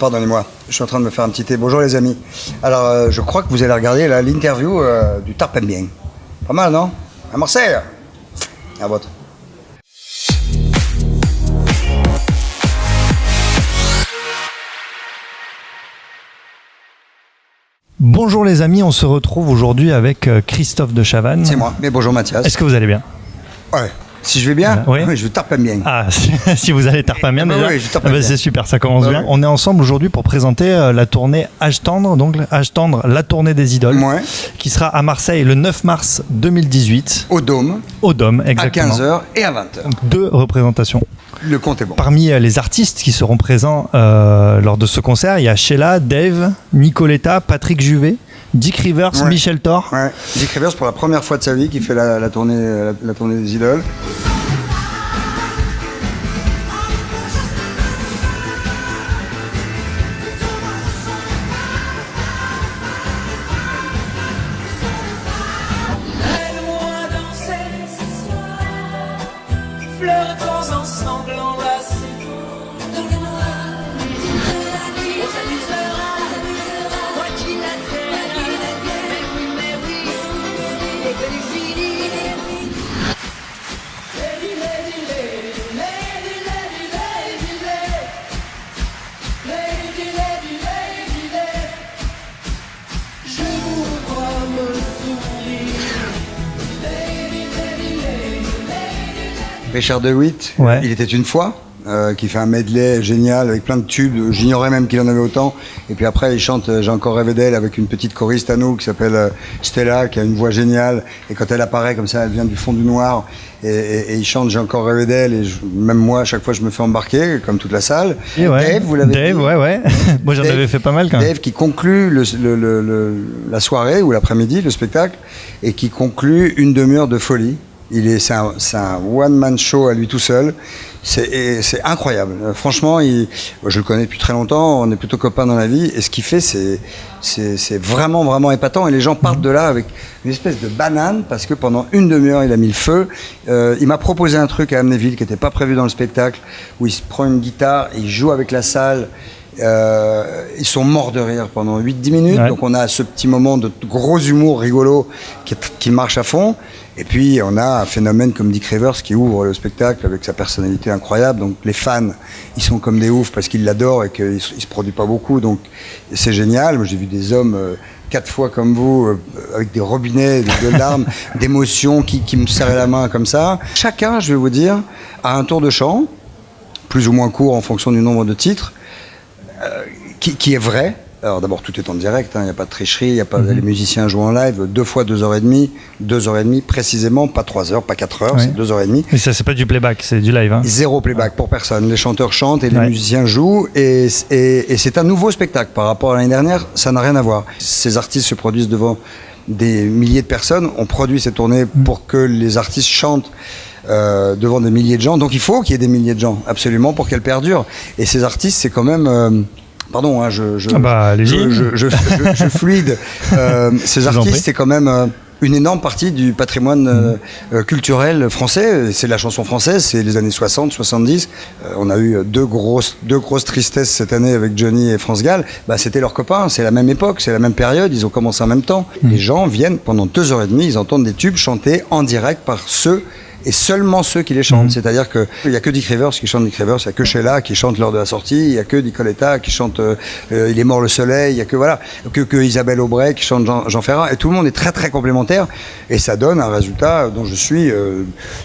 Pardonnez-moi, je suis en train de me faire un petit thé. Bonjour les amis. Alors, je crois que vous allez regarder là, l'interview du Tarpembien. Pas mal, non? À Marseille. À votre. Bonjour les amis, on se retrouve aujourd'hui avec Christophe de Chavannes. C'est moi, mais bonjour Mathias. Est-ce que vous allez bien? Ouais. Si je vais bien, oui. Je tarpe bien. Ah, si vous allez Tarpembien déjà, oui, c'est super, ça commence bien. Ouais. On est ensemble aujourd'hui pour présenter la tournée Âge Tendre, donc Âge Tendre, la tournée des idoles, qui sera à Marseille le 9 mars 2018. Au Dôme. Au Dôme, exactement. À 15h et à 20h. Donc, 2 représentations. Le compte est bon. Parmi les artistes qui seront présents lors de ce concert, il y a Sheila, Dave, Nicoletta, Patrick Juvet, Dick Rivers, Michel Thor. Ouais. Dick Rivers pour la première fois de sa vie qui fait la tournée des idoles. Richard DeWitt, il était une fois, qui fait un medley génial avec plein de tubes. J'ignorais même qu'il en avait autant. Et puis après, il chante J'ai encore rêvé d'elle avec une petite choriste à nous qui s'appelle Stella, qui a une voix géniale. Et quand elle apparaît comme ça, elle vient du fond du noir. Et il chante J'ai encore rêvé d'elle. Et même moi, à chaque fois, je me fais embarquer, comme toute la salle. Et Dave, vous l'avez dit. ouais. Moi, j'en avais fait pas mal quand même. Dave qui conclut la soirée ou l'après-midi, le spectacle, et qui conclut une demi-heure de folie. C'est un one-man show à lui tout seul. C'est incroyable. Franchement, je le connais depuis très longtemps. On est plutôt copains dans la vie. Et ce qu'il fait, c'est vraiment, vraiment épatant. Et les gens partent de là avec une espèce de banane parce que pendant une demi-heure, il a mis le feu. Il m'a proposé un truc à Amnéville qui n'était pas prévu dans le spectacle, où il se prend une guitare et il joue avec la salle. Ils sont morts de rire pendant 8-10 minutes. Ouais. Donc on a ce petit moment de gros humour rigolo qui marche à fond. Et puis on a un phénomène comme Dick Rivers qui ouvre le spectacle avec sa personnalité incroyable. Donc les fans, ils sont comme des oufs parce qu'ils l'adorent et qu'il se produit pas beaucoup. Donc c'est génial. Moi j'ai vu des hommes 4 fois comme vous, avec des robinets de larmes, d'émotions qui me serraient la main comme ça. Chacun, je vais vous dire, a un tour de chant, plus ou moins court en fonction du nombre de titres, qui est vrai. Alors d'abord tout est en direct, il n'y a pas de tricherie, y a pas, les musiciens jouent en live, 2 fois 2h30 précisément, pas 3 heures, pas 4 heures, c'est 2h30. Mais ça c'est pas du playback, c'est du live. Zéro playback pour personne, les chanteurs chantent et les musiciens jouent et c'est un nouveau spectacle par rapport à l'année dernière, ça n'a rien à voir. Ces artistes se produisent devant des milliers de personnes, on produit cette tournée pour que les artistes chantent devant des milliers de gens, donc il faut qu'il y ait des milliers de gens, absolument, pour qu'elle perdure. Et ces artistes, c'est quand même... Pardon, je fluide. Ces artistes, c'est quand même une énorme partie du patrimoine culturel français. C'est la chanson française, c'est les années 60, 70. On a eu deux grosses tristesses cette année avec Johnny et France Gall. C'était leurs copains, c'est la même époque, c'est la même période, ils ont commencé en même temps. Les gens viennent pendant 2h30, ils entendent des tubes chantés en direct par ceux et seulement ceux qui les chantent. C'est-à-dire qu'il n'y a que Dick Rivers qui chante Dick Rivers, il n'y a que Sheila qui chante lors de la sortie, il n'y a que Nicoletta qui chante Il est mort le soleil, il n'y a que Isabelle Aubray qui chante Jean Ferrat, et tout le monde est très très complémentaire, et ça donne un résultat dont je suis,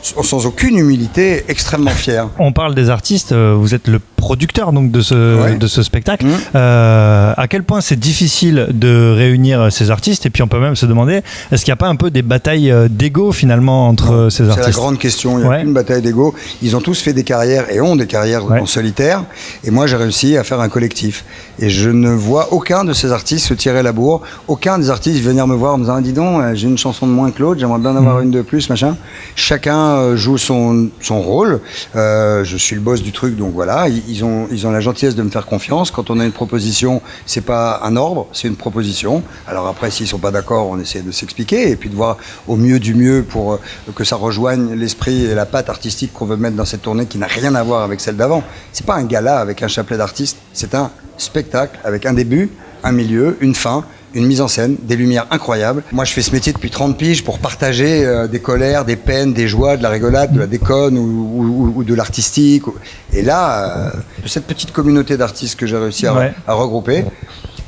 sans aucune humilité, extrêmement fier. On parle des artistes, vous êtes le producteur donc de ce spectacle. À quel point c'est difficile de réunir ces artistes, et puis on peut même se demander, est-ce qu'il n'y a pas un peu des batailles d'ego finalement entre ces artistes? Grande question, il n'y a aucune bataille d'ego. Ils ont tous fait des carrières et ont des carrières en solitaire. Et moi, j'ai réussi à faire un collectif. Et je ne vois aucun de ces artistes se tirer la bourre. Aucun des artistes venir me voir en me disant « Dis donc, j'ai une chanson de moins que l'autre, j'aimerais bien en avoir une de plus, machin. » Chacun joue son rôle. Je suis le boss du truc, donc voilà. ils ont la gentillesse de me faire confiance. Quand on a une proposition, c'est pas un ordre, c'est une proposition. Alors après, s'ils sont pas d'accord, on essaie de s'expliquer et puis de voir au mieux du mieux pour que ça rejoigne l'esprit et la patte artistique qu'on veut mettre dans cette tournée qui n'a rien à voir avec celle d'avant. C'est pas un gala avec un chapelet d'artistes, c'est un spectacle avec un début, un milieu, une fin, une mise en scène, des lumières incroyables. Moi, je fais ce métier depuis 30 piges pour partager des colères, des peines, des joies, de la rigolade, de la déconne ou de l'artistique. Et là, de cette petite communauté d'artistes que j'ai réussi à regrouper,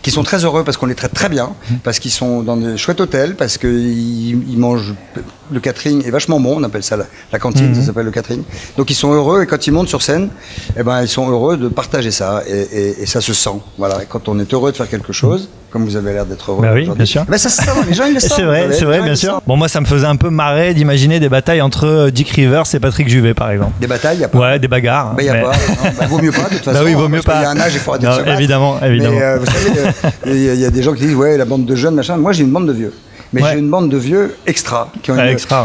qui sont très heureux parce qu'on les traite très bien, parce qu'ils sont dans des chouettes hôtels, parce qu'ils mangent... Le catering est vachement bon, on appelle ça la cantine, ça s'appelle le catering. Donc ils sont heureux et quand ils montent sur scène, eh ben, ils sont heureux de partager ça et ça se sent. Voilà. Et quand on est heureux de faire quelque chose, comme vous avez l'air d'être heureux. Bah oui, bien sûr. Ben ça se sent, les gens ils le sentent. C'est vrai, bien sûr. Bon, moi ça me faisait un peu marrer d'imaginer des batailles entre Dick Rivers et Patrick Juvet, par exemple. Des batailles, il n'y a pas. Ouais, des bagarres. Ben, il n'y a pas. Vaut mieux pas, de toute façon. Bah oui, vaut mieux pas. Il y a un âge, il faut arrêter de se battre. Évidemment. Mais vous savez, il y a des gens qui disent, ouais, la bande de jeunes, machin. Moi, j'ai une bande de vieux. Mais j'ai une bande de vieux extra. Qui ont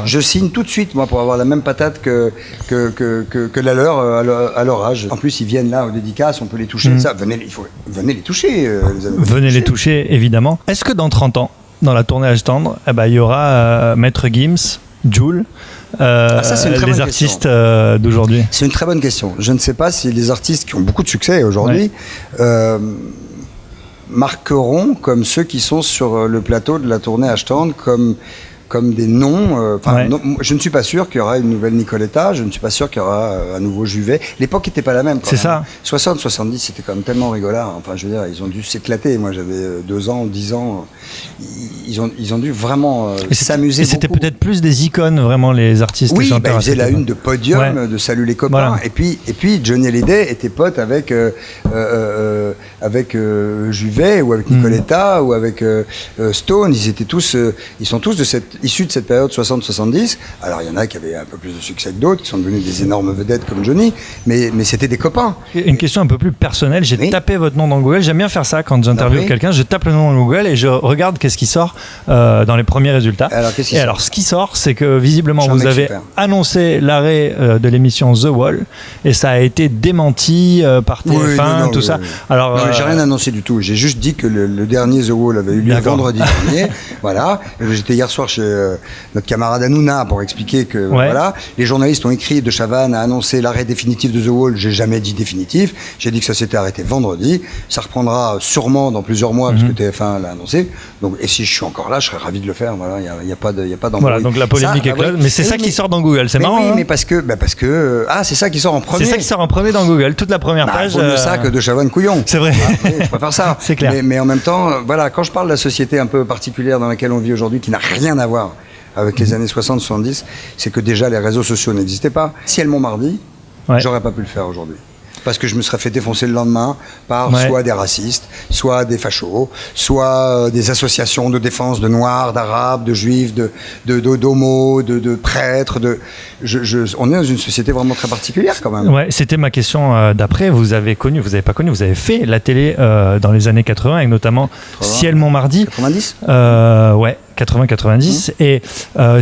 Je signe tout de suite, moi, pour avoir la même patate que la leur à leur âge. En plus, ils viennent là aux dédicaces, on peut les toucher. Ça, venez les toucher. Venez les toucher, évidemment. Est-ce que dans 30 ans, dans la tournée Âge tendre, il y aura Maître Gims, Jul, les artistes d'aujourd'hui? C'est une très bonne question. Je ne sais pas si les artistes qui ont beaucoup de succès aujourd'hui marqueront comme ceux qui sont sur le plateau de la tournée Âge tendre comme des noms. Non, je ne suis pas sûr qu'il y aura une nouvelle Nicoletta, je ne suis pas sûr qu'il y aura un nouveau Juvet. L'époque n'était pas la même. C'est ça. 60, 70, c'était quand même tellement rigolard. Enfin, je veux dire, ils ont dû s'éclater. Moi, j'avais 2 ans, 10 ans. Ils ont dû vraiment s'amuser. Et c'était peut-être plus des icônes, vraiment, les artistes. Oui, ils faisaient la une de Podium, de Salut les copains. Voilà. Et puis Johnny Hallyday était pote avec Juvet ou avec Nicoletta ou avec Stone. Ils sont tous issus de cette période 60-70. Alors il y en a qui avaient un peu plus de succès que d'autres, qui sont devenus des énormes vedettes comme Johnny, mais c'était des copains. Une question un peu plus personnelle, j'ai tapé votre nom dans Google, j'aime bien faire ça quand j'interviewe quelqu'un, je tape le nom dans Google et je regarde qu'est-ce qui sort dans les premiers résultats. Alors ce qui sort, c'est que visiblement vous avez annoncé l'arrêt de l'émission The Wall et ça a été démenti par TF1, ça. Alors, non, j'ai rien annoncé du tout, j'ai juste dit que le dernier The Wall avait eu lieu vendredi dernier. Voilà, j'étais hier soir chez notre camarade Hanouna pour expliquer que voilà, les journalistes ont écrit, De Chavannes a annoncé l'arrêt définitif de The Wall. J'ai jamais dit définitif, j'ai dit que ça s'était arrêté vendredi, ça reprendra sûrement dans plusieurs mois parce que TF1 l'a annoncé. Donc, et si je suis encore là, je serais ravi de le faire. Voilà, il y a pas d'embrouille. Voilà, donc la polémique est close, mais c'est ça qui sort dans Google, c'est marrant. Oui, mais parce que c'est ça qui sort en premier. C'est ça qui sort en premier dans Google, toute la première page. Vaut mieux ça que De Chavannes couillon. C'est vrai. Je préfère ça. C'est clair. Mais en même temps, voilà, quand je parle de la société un peu particulière dans laquelle on vit aujourd'hui, qui n'a rien à voir avec les années 60-70, c'est que déjà les réseaux sociaux n'existaient pas. Si elles m'ont mardi, j'aurais pas pu le faire aujourd'hui. Parce que je me serais fait défoncer le lendemain par soit des racistes, soit des fachos, soit des associations de défense de noirs, d'arabes, de juifs, d'homos, de prêtres. On est dans une société vraiment très particulière quand même. Ouais, c'était ma question d'après. Vous avez fait la télé dans les années 80 avec notamment Ciel Montmardi. 90 ouais. 80-90 et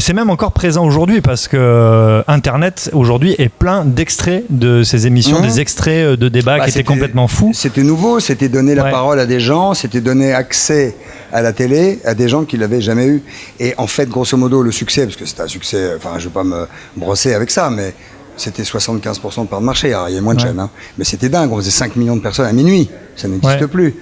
c'est même encore présent aujourd'hui parce que Internet aujourd'hui est plein d'extraits de ces émissions, des extraits de débats qui étaient complètement fous. C'était nouveau, c'était donner la parole à des gens, c'était donner accès à la télé à des gens qui l'avaient jamais eu. Et en fait, grosso modo, le succès, parce que c'était un succès, enfin je ne veux pas me brosser avec ça, mais c'était 75% de part de marché. Alors, il y a moins de chaînes, mais c'était dingue, on faisait 5 millions de personnes à minuit, ça n'existe plus.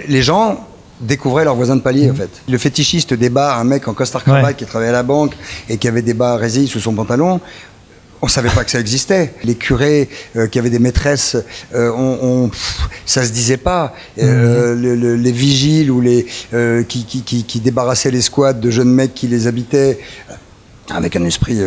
Les gens découvraient leurs voisins de palier en fait. Le fétichiste des bars, un mec en costard cravate qui travaillait à la banque et qui avait des bas résille sous son pantalon, on savait pas que ça existait. Les curés qui avaient des maîtresses, ça se disait pas. Les vigiles ou qui débarrassaient les squats de jeunes mecs qui les habitaient. Avec un esprit,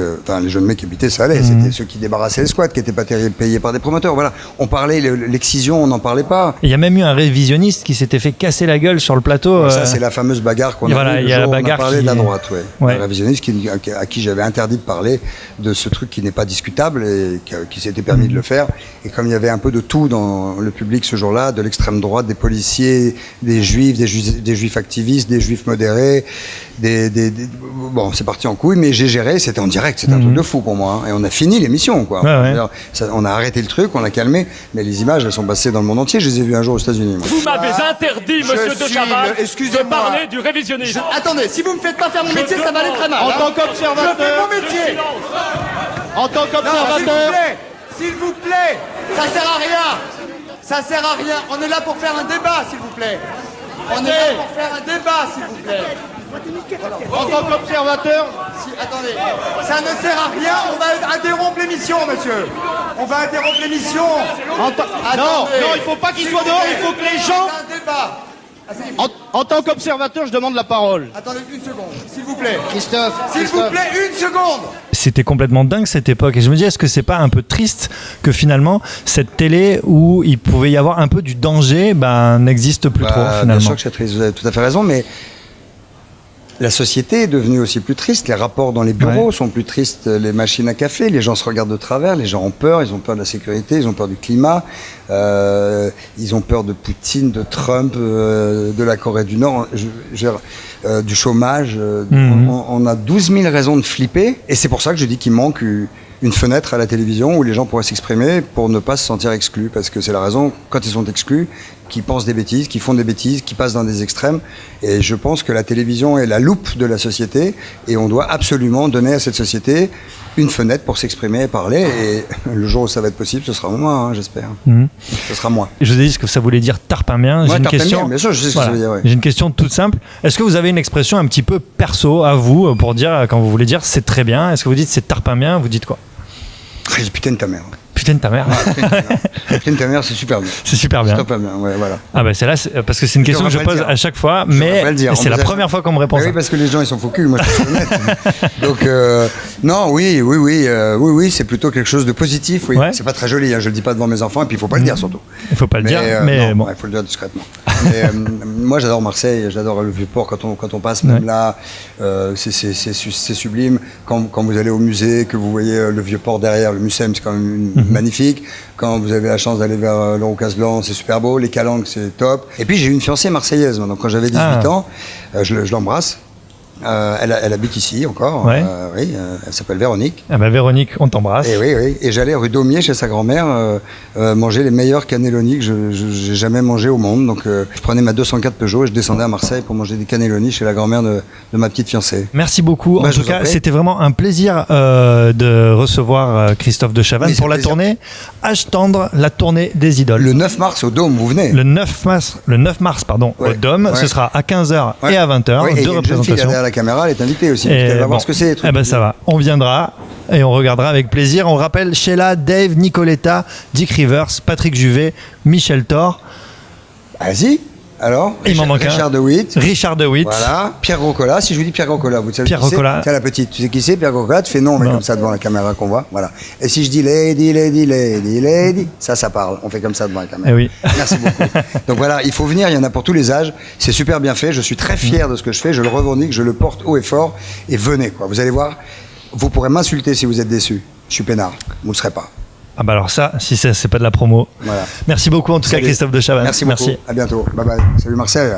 les jeunes mecs qui habitaient, ça allait. C'était ceux qui débarrassaient les squats, qui n'étaient pas payés par des promoteurs. Voilà. On parlait, l'excision, on n'en parlait pas. Il y a même eu un révisionniste qui s'était fait casser la gueule sur le plateau. Ça, c'est la fameuse bagarre qu'on a eue. Il y a la bagarre on a parlé de la droite, Un révisionniste à qui j'avais interdit de parler de ce truc qui n'est pas discutable et qui s'était permis de le faire. Et comme il y avait un peu de tout dans le public ce jour-là, de l'extrême droite, des policiers, des juifs activistes, des juifs modérés, bon, c'est parti en couille, mais j'ai géré, c'était en direct, c'était un truc de fou pour moi. Hein. Et on a fini l'émission, quoi. On a arrêté le truc, on a calmé, mais les images, elles sont passées dans le monde entier. Je les ai vues un jour aux États-Unis. Vous m'avez interdit, monsieur de Chavannes, de parler du révisionnisme. Attendez, si vous me faites pas faire mon métier, ça va aller très mal. En tant qu'observateur. Je fais mon métier. En tant qu'observateur. S'il vous plaît, ça sert à rien. Ça sert à rien. On est là pour faire un débat, s'il vous plaît. On est là pour faire un débat, s'il vous plaît. En tant qu'observateur. Attendez, ça ne sert à rien. On va interrompre l'émission, monsieur. On va interrompre l'émission. Non, il faut pas qu'il soit dehors. Il faut que les gens. Un débat. En tant qu'observateur, je demande la parole. Attendez une seconde, s'il vous plaît. Christophe. S'il vous plaît, une seconde. C'était complètement dingue cette époque. Et je me dis, est-ce que c'est pas un peu triste que finalement, cette télé où il pouvait y avoir un peu du danger, n'existe plus trop finalement. Bien sûr que c'est triste, vous avez tout à fait raison, mais la société est devenue aussi plus triste, les rapports dans les bureaux sont plus tristes, les machines à café, les gens se regardent de travers, les gens ont peur, ils ont peur de la sécurité, ils ont peur du climat, ils ont peur de Poutine, de Trump, de la Corée du Nord, du chômage. On a 12 000 raisons de flipper, et c'est pour ça que je dis qu'il manque une fenêtre à la télévision où les gens pourraient s'exprimer pour ne pas se sentir exclus, parce que c'est la raison, quand ils sont exclus, qu'ils pensent des bêtises, qu'ils font des bêtises, qu'ils passent dans des extrêmes. Et je pense que la télévision est la loupe de la société, et on doit absolument donner à cette société une fenêtre pour s'exprimer et parler. Et le jour où ça va être possible, ce sera moi, hein, j'espère. Ce sera moi. Je vous ai dit ce que ça voulait dire tarpamien. J'ai une question. Bien sûr, je sais ce que ça veut dire. Ouais. J'ai une question toute simple. Est-ce que vous avez une expression un petit peu perso à vous pour dire, quand vous voulez dire c'est très bien, est-ce que vous dites c'est tarpamien, vous dites quoi? Putain de ta mère. Putain de ta mère. Putain de ta mère, c'est super bien. C'est super bien. C'est super bien, ouais, voilà. Ah bah c'est là, parce que c'est une question que je pose à chaque fois, mais c'est la première fois qu'on me répond ça. Oui, parce que les gens ils sont faux cul, moi je suis honnête. Donc non, oui, c'est plutôt quelque chose de positif. Oui. Ouais. C'est pas très joli, hein, je le dis pas devant mes enfants, et puis il faut pas le dire surtout. Il faut pas le dire, mais non, bon. Il faut le dire discrètement. Mais, moi j'adore Marseille, j'adore le Vieux-Port quand on passe même là, c'est sublime. Quand vous allez au musée, que vous voyez le Vieux-Port derrière, le Mucem, c'est quand même magnifique. Quand vous avez la chance d'aller vers le Rocas-Blanc, c'est super beau. Les Calanques, c'est top. Et puis j'ai une fiancée marseillaise. Donc quand j'avais 18 ans, je l'embrasse. Elle habite ici encore. Ouais. Oui, elle s'appelle Véronique. Ah bah Véronique, on t'embrasse. Et oui. Et j'allais rue Daumier chez sa grand-mère manger les meilleurs cannelloni que j'ai jamais mangé au monde. Donc je prenais ma 204 Peugeot et je descendais à Marseille pour manger des cannelloni chez la grand-mère de ma petite fiancée. Merci beaucoup. En tout cas, c'était vraiment un plaisir de recevoir Christophe de Chavannes pour la tournée Âge tendre, la tournée des idoles. Le 9 mars au Dôme, vous venez. Le 9 mars, au Dôme. Ce sera à 15h et à 20h. Deux représentations. La caméra, elle est invitée aussi. Elle va voir ce que c'est. Eh ben ça va. On viendra et on regardera avec plaisir. On rappelle Sheila, Dave, Nicoletta, Dick Rivers, Patrick Juvet, Michel Thor. Vas-y. Alors, il m'en manque Richard un. Richard DeWitt. Voilà. Pierre Groscola. Si je vous dis Pierre Groscola, vous savez Pierre qui c'est? Groscola. C'est la petite. Tu sais qui c'est, Pierre Groscola? Tu fais non, mais comme ça devant la caméra qu'on voit. Voilà. Et si je dis lady, ça parle. On fait comme ça devant la caméra. Eh oui. Merci beaucoup. Donc voilà, il faut venir. Il y en a pour tous les âges. C'est super bien fait. Je suis très fier de ce que je fais. Je le revendique. Je le porte haut et fort. Et venez, quoi. Vous allez voir. Vous pourrez m'insulter si vous êtes déçus. Je suis peinard. Vous ne le serez pas. Ah bah alors ça, si c'est pas de la promo. Voilà. Merci beaucoup en tout cas Christophe de Chavannes. Merci beaucoup. À bientôt. Bye bye. Salut Marseille.